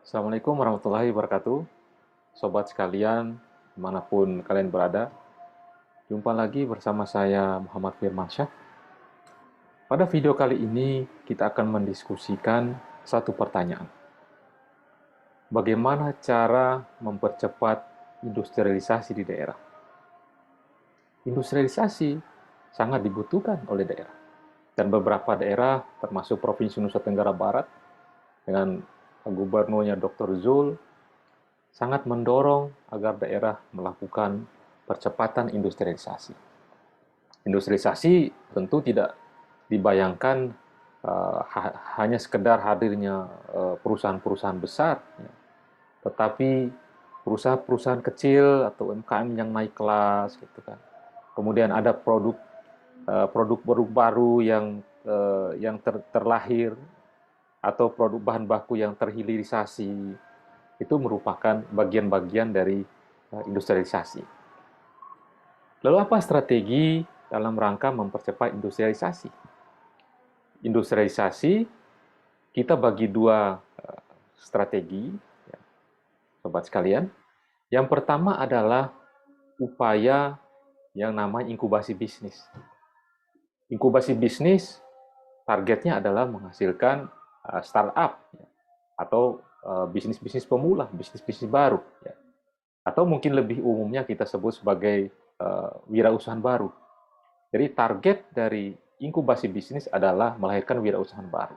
Assalamualaikum warahmatullahi wabarakatuh. Sobat sekalian, dimanapun kalian berada. Jumpa lagi bersama saya Muhammad Firmansyah. Pada video kali ini, kita akan mendiskusikan satu pertanyaan. Bagaimana cara mempercepat industrialisasi di daerah? Industrialisasi sangat dibutuhkan oleh daerah. Dan beberapa daerah, termasuk Provinsi Nusa Tenggara Barat, dengan gubernurnya Dr. Zul, sangat mendorong agar daerah melakukan percepatan industrialisasi. Industrialisasi tentu tidak dibayangkan hanya sekedar hadirnya perusahaan-perusahaan besar, ya, tetapi perusahaan-perusahaan kecil atau UMKM yang naik kelas, gitu kan. Kemudian ada produk baru yang terlahir atau produk bahan baku yang terhilirisasi, itu merupakan bagian-bagian dari industrialisasi. Lalu apa strategi dalam rangka mempercepat industrialisasi? Industrialisasi kita bagi dua strategi, ya, sobat sekalian. Yang pertama adalah upaya yang namanya inkubasi bisnis. Inkubasi bisnis targetnya adalah menghasilkan startup, ya, atau bisnis-bisnis pemula, bisnis-bisnis baru, ya. Atau mungkin lebih umumnya kita sebut sebagai wirausahaan baru. Jadi target dari inkubasi bisnis adalah melahirkan wirausahaan baru.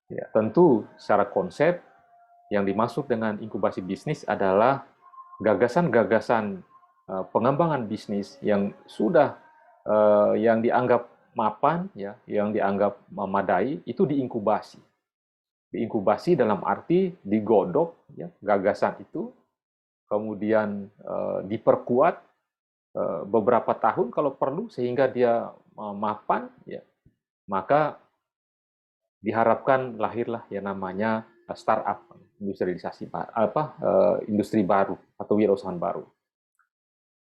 Ya, tentu secara konsep yang dimaksud dengan inkubasi bisnis adalah gagasan-gagasan pengembangan bisnis yang sudah yang dianggap mapan, ya, yang dianggap memadai, itu diinkubasi. Diinkubasi dalam arti digodok, ya, gagasan itu, kemudian diperkuat beberapa tahun kalau perlu sehingga dia mapan, ya, maka diharapkan lahirlah yang namanya startup, industri baru atau wirausahaan baru.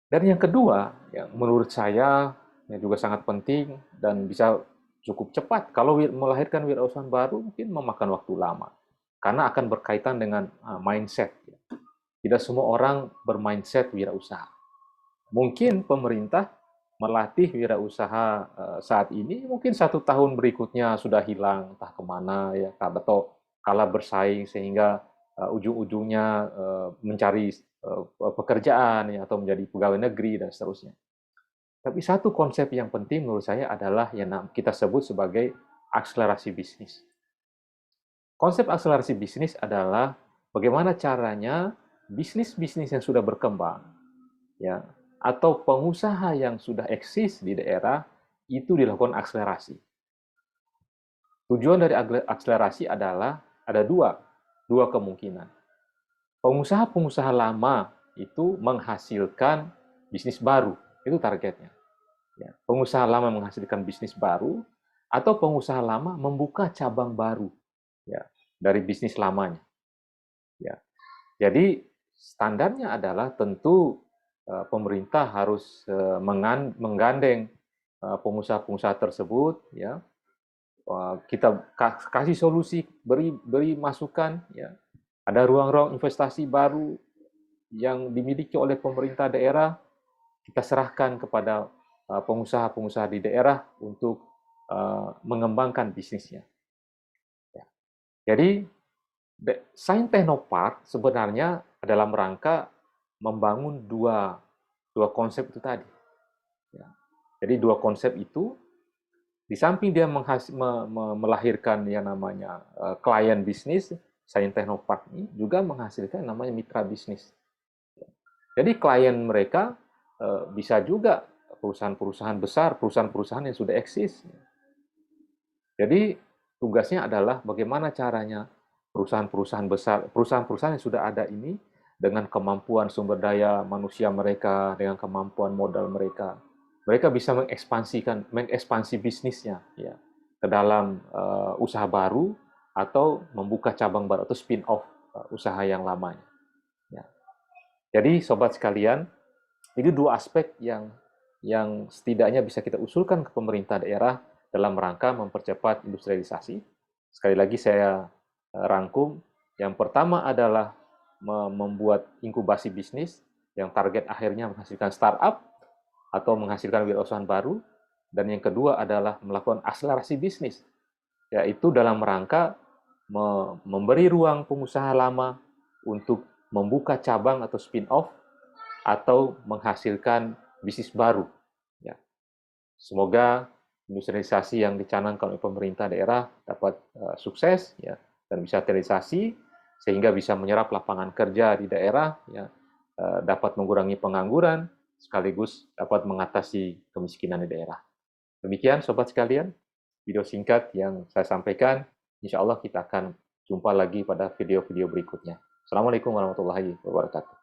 Dan yang kedua, yang menurut saya yang juga sangat penting dan bisa cukup cepat, kalau melahirkan wirausahaan baru mungkin memakan waktu lama, karena akan berkaitan dengan mindset. Tidak semua orang bermindset wirausaha. Mungkin pemerintah melatih wirausaha saat ini, mungkin 1 tahun berikutnya sudah hilang entah kemana, ya, atau kalah bersaing sehingga ujung-ujungnya mencari pekerjaan, ya, atau menjadi pegawai negeri dan seterusnya. Tapi satu konsep yang penting menurut saya adalah yang kita sebut sebagai akselerasi bisnis. Konsep akselerasi bisnis adalah bagaimana caranya bisnis-bisnis yang sudah berkembang, ya, atau pengusaha yang sudah eksis di daerah itu dilakukan akselerasi. Tujuan dari akselerasi adalah ada dua kemungkinan. Pengusaha-pengusaha lama itu menghasilkan bisnis baru, itu targetnya. Ya, pengusaha lama menghasilkan bisnis baru, atau pengusaha lama membuka cabang baru, ya, dari bisnis lamanya. Ya. Jadi standarnya adalah tentu pemerintah harus menggandeng pengusaha-pengusaha tersebut, ya. Kita kasih solusi, beri masukan, ya. Ada ruang-ruang investasi baru yang dimiliki oleh pemerintah daerah, kita serahkan kepada pengusaha-pengusaha di daerah untuk mengembangkan bisnisnya. Ya. Jadi Sains Technopark sebenarnya dalam rangka membangun dua konsep itu tadi. Ya. Jadi dua konsep itu, di samping dia melahirkan yang namanya klien bisnis, Sains Technopark ini juga menghasilkan yang namanya mitra bisnis. Jadi klien mereka bisa juga perusahaan-perusahaan besar, perusahaan-perusahaan yang sudah eksis. Jadi tugasnya adalah bagaimana caranya perusahaan-perusahaan besar, perusahaan-perusahaan yang sudah ada ini dengan kemampuan sumber daya manusia mereka, dengan kemampuan modal mereka, mereka bisa mengekspansi bisnisnya, ya, ke dalam usaha baru atau membuka cabang baru atau spin-off usaha yang lamanya. Ya. Jadi sobat sekalian, ini dua aspek yang setidaknya bisa kita usulkan ke pemerintah daerah dalam rangka mempercepat industrialisasi. Sekali lagi saya rangkum, Yang pertama adalah membuat inkubasi bisnis yang target akhirnya menghasilkan startup atau menghasilkan wirausaha baru. Dan yang kedua adalah melakukan akselerasi bisnis, yaitu dalam rangka memberi ruang pengusaha lama untuk membuka cabang atau spin-off atau menghasilkan bisnis baru. Ya. Semoga industrialisasi yang dicanangkan oleh pemerintah daerah dapat sukses ya, dan bisa terrealisasi sehingga bisa menyerap lapangan kerja di daerah, ya, dapat mengurangi pengangguran, sekaligus dapat mengatasi kemiskinan di daerah. Demikian sobat sekalian, video singkat yang saya sampaikan. Insya Allah kita akan jumpa lagi pada video-video berikutnya. Assalamualaikum warahmatullahi wabarakatuh.